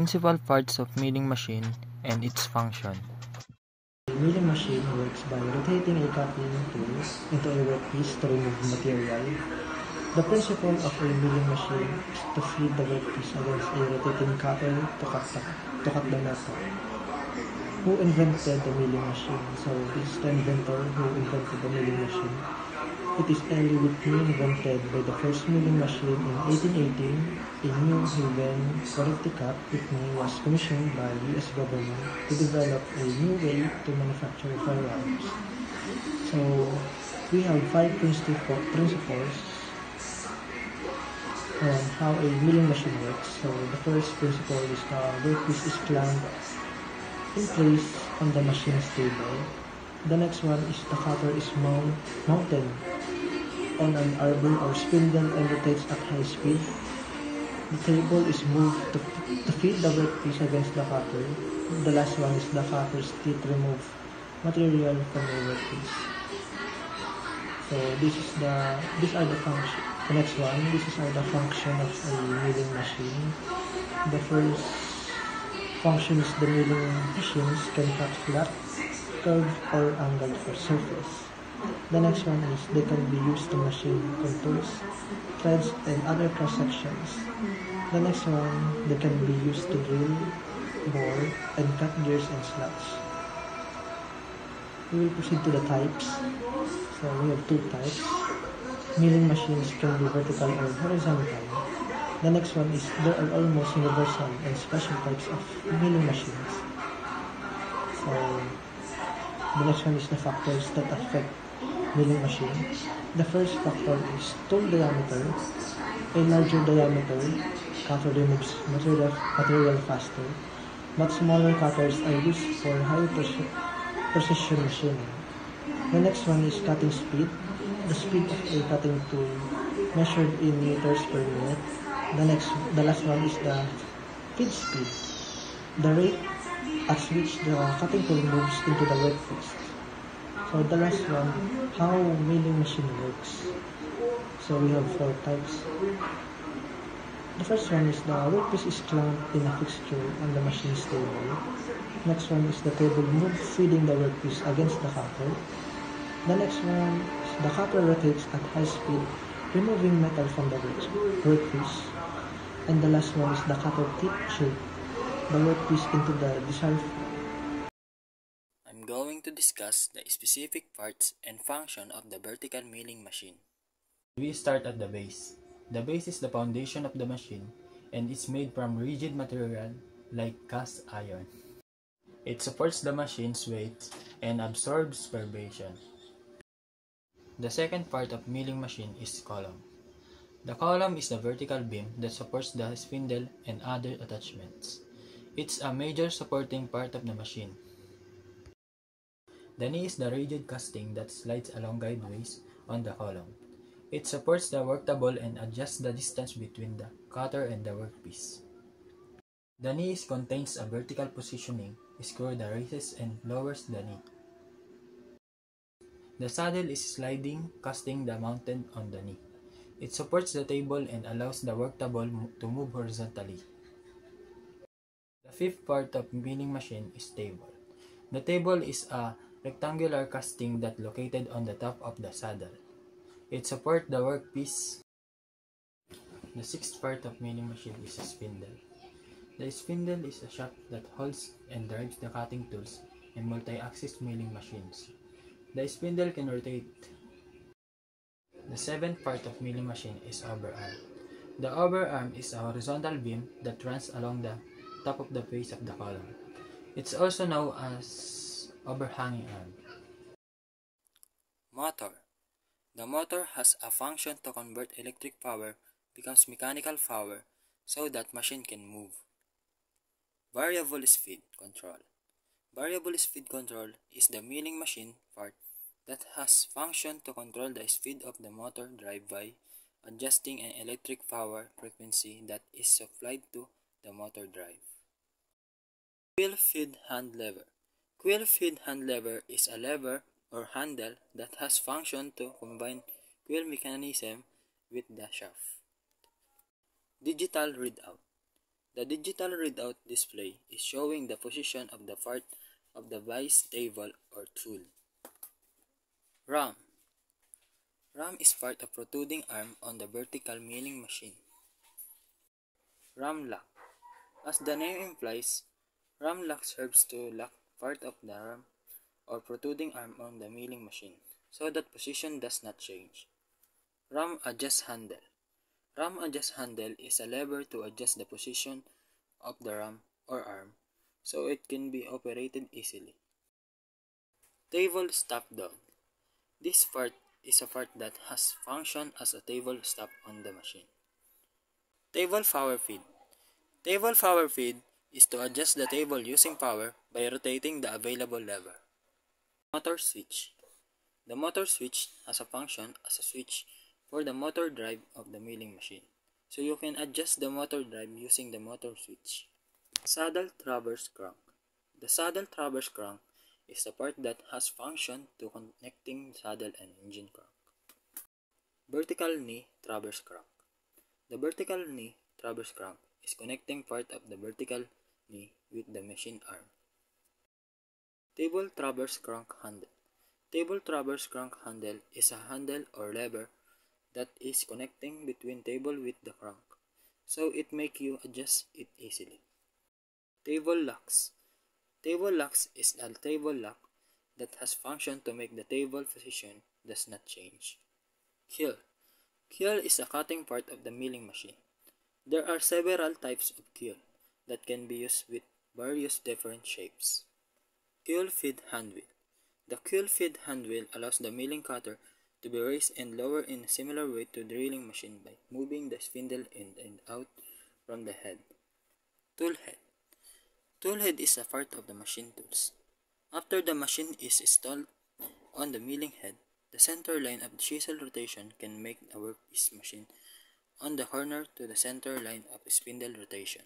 Principal parts of milling machine and its function. A milling machine works by rotating a cutting tool into a workpiece to remove material. The principle of a milling machine is to feed the workpiece against a rotating cutter to cut the metal. Who invented the milling machine? So this is the inventor who invented the milling machine. It is Eli Whitney invented by the first milling machine in 1818 in New Haven, Connecticut. Whitney was commissioned by U.S. government to develop a new way to manufacture firearms. So we have 5 principles on how a milling machine works. So the first principle is the workpiece is clamped in place on the machine's table. The next one is the cutter is mounted on an arbor or spindle and rotates at high speed. The table is moved to feed the workpiece against the cutter. The last one is the cutter's teeth remove material from the workpiece. So these are the function. The next one, this is the function of a milling machine. The first function is the milling machines can cut flat, curved, or angled surface. The next one is they can be used to machine contours, threads, and other cross sections. The next one, they can be used to drill, bore, and cut gears and slots. We will proceed to the types. So we have 2 types. Milling machines can be vertical or horizontal. The next one is there are almost universal and special types of milling machines. So the next one is the factors that affect milling machine. The first factor is tool diameter. A larger diameter cutter removes material faster, but smaller cutters are used for high precision machining. The next one is cutting speed. The speed of a cutting tool measured in meters per minute. The last one is the feed speed, the rate at which the cutting tool moves into the workpiece. So the last one, how milling machine works. So we have 4 types. The first one is the workpiece is clamped in a fixture on the machine's table. Next one is the table moves feeding the workpiece against the cutter. The next one is the cutter rotates at high speed, removing metal from the workpiece. And the last one is the cutter tip shoot the workpiece into the desired form. I'm going to discuss the specific parts and function of the vertical milling machine. We start at the base. The base is the foundation of the machine and it's made from rigid material like cast iron. It supports the machine's weight and absorbs vibration. The second part of milling machine is column. The column is the vertical beam that supports the spindle and other attachments. It's a major supporting part of the machine. The knee is the rigid casting that slides along guideways on the column. It supports the work table and adjusts the distance between the cutter and the workpiece. The knee contains a vertical positioning screw that raises and lowers the knee. The saddle is sliding casting that mounted on the knee. It supports the table and allows the work table to move horizontally. The fifth part of milling machine is table. The table is a rectangular casting that located on the top of the saddle. It supports the workpiece. The sixth part of milling machine is a spindle. The spindle is a shaft that holds and drives the cutting tools and multi-axis milling machines. The spindle can rotate. The seventh part of milling machine is overarm. The overarm is a horizontal beam that runs along the top of the face of the column. It's also known as overhanging arm. Motor. The motor has a function to convert electric power becomes mechanical power so that machine can move. Variable speed control. Variable speed control is the milling machine part that has function to control the speed of the motor drive by adjusting an electric power frequency that is supplied to the motor drive. Quill feed hand lever. Quill feed hand lever is a lever or handle that has function to combine quill mechanism with the shaft. Digital readout. The digital readout display is showing the position of the part of the vice table or tool. RAM. RAM is part of protruding arm on the vertical milling machine. RAM lock. As the name implies, RAM lock serves to lock part of the RAM or protruding arm on the milling machine so that position does not change. RAM adjust handle. RAM adjust handle is a lever to adjust the position of the RAM or arm so it can be operated easily. Table stop down. This part is a part that has function as a table stop on the machine. Table power feed. Table power feed is to adjust the table using power by rotating the available lever. Motor switch. The motor switch has a function as a switch for the motor drive of the milling machine, so you can adjust the motor drive using the motor switch. Saddle traverse crank. The saddle traverse crank is the part that has function to connecting saddle and engine crank. Vertical knee traverse crank. The vertical knee traverse crank is connecting part of the vertical knee with the machine arm. Table traverse crank handle. Table traverse crank handle is a handle or lever that is connecting between table with the crank, so it make you adjust it easily. Table locks. Table locks is a table lock that has function to make the table position does not change. Keel. Keel is a cutting part of the milling machine. There are several types of keel that can be used with various different shapes. Keel feed handwheel. The keel feed handwheel allows the milling cutter to be raised and lowered in a similar way to the drilling machine by moving the spindle in and out from the head. Tool head. Tool head is a part of the machine tools. After the machine is installed on the milling head, the center line of the chisel rotation can make a workpiece machine on the corner to the center line of spindle rotation.